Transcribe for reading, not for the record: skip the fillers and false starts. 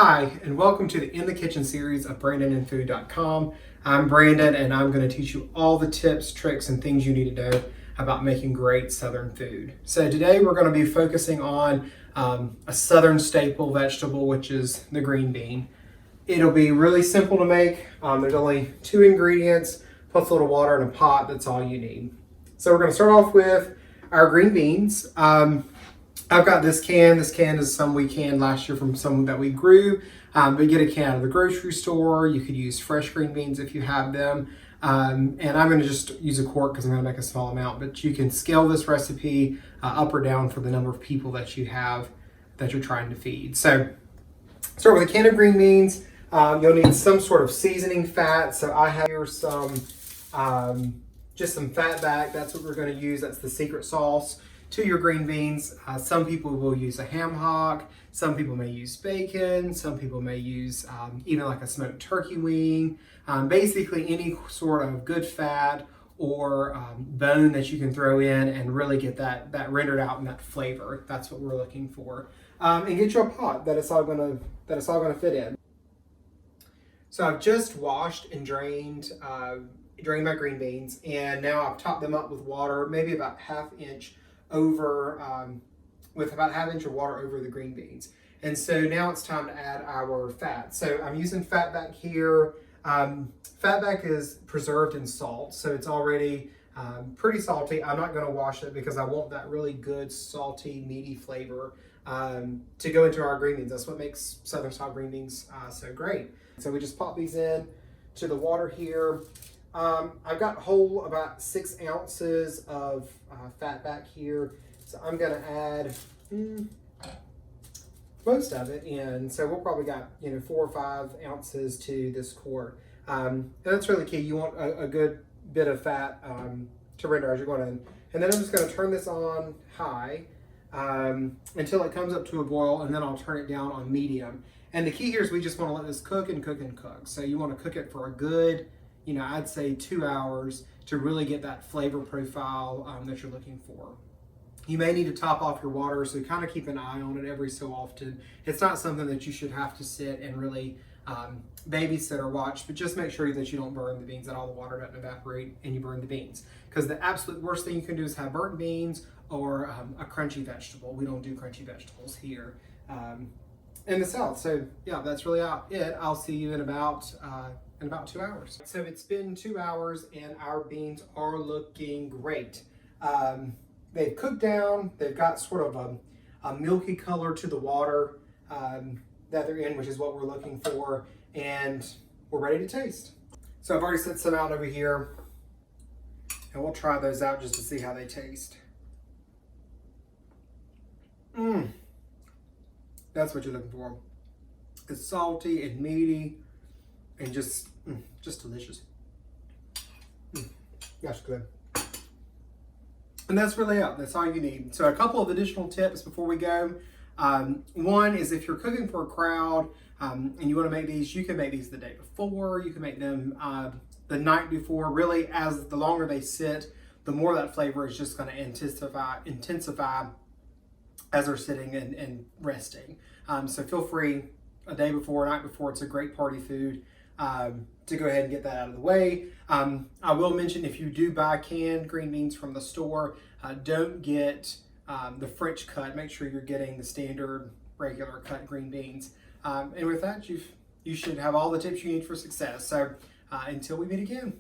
Hi, and welcome to the In the Kitchen series of BrandonandFood.com. I'm Brandon, and I'm going to teach you all the tips, tricks, and things you need to know about making great Southern food. So today we're going to be focusing on a Southern staple vegetable, which is the green bean. It'll be really simple to make. There's only 2 ingredients, plus a little water in a pot. That's all you need. So we're going to start off with our green beans. I've got this can. This can is some we canned last year from some that we grew. But get a can out of the grocery store. You could use fresh green beans if you have them. And I'm going to just use a quart because I'm going to make a small amount. But you can scale this recipe up or down for the number of people that you have that you're trying to feed. So start with a can of green beans. You'll need some sort of seasoning fat. So I have here some, just some fat back. That's what we're going to use. That's the secret sauce to your green beans. Some people will use a ham hock. Some people may use bacon. Some people may use even like a smoked turkey wing. Basically any sort of good fat or bone that you can throw in and really get that rendered out in that flavor. That's what we're looking for. And get you a pot that it's all gonna fit in. So I've just washed and drained my green beans, and now I've topped them up with water, maybe about ½ inch over, with about ½ inch of water over the green beans. And so now it's time to add our fat. So I'm using fat back here. Fat back is preserved in salt, so it's already pretty salty. I'm not gonna wash it because I want that really good salty, meaty flavor to go into our green beans. That's what makes Southern style green beans so great. So we just pop these in to the water here. I've got whole about 6 ounces of fat back here. So I'm gonna add most of it in. So we'll probably got 4 or 5 ounces to this quart. And that's really key. You want a good bit of fat to render as you're going in. And then I'm just gonna turn this on high until it comes up to a boil, and then I'll turn it down on medium. And the key here is we just wanna let this cook and cook and cook. So you wanna cook it for a good, I'd say 2 hours to really get that flavor profile that you're looking for. You may need to top off your water, so kind of keep an eye on it every so often. It's not something that you should have to sit and really babysit or watch, but just make sure that you don't burn the beans, that all the water doesn't evaporate and you burn the beans. Because the absolute worst thing you can do is have burnt beans or a crunchy vegetable. We don't do crunchy vegetables here in the South. So yeah, that's really it. I'll see you in about 2 hours. So it's been 2 hours and our beans are looking great. They've cooked down. They've got sort of a milky color to the water that they're in, which is what we're looking for. And we're ready to taste. So I've already set some out over here, and we'll try those out just to see how they taste. That's what you're looking for. It's salty and meaty and just delicious. That's good. And that's really it. That's all you need. So a couple of additional tips before we go. One is if you're cooking for a crowd and you want to make these, you can make these the day before. You can make them the night before. Really, as the longer they sit, the more that flavor is just going to intensify as they're sitting and resting. So feel free a day before, a night before. It's a great party food to go ahead and get that out of the way. I will mention, if you do buy canned green beans from the store, don't get the French cut. Make sure you're getting the standard regular cut green beans. And with that, you should have all the tips you need for success. So until we meet again.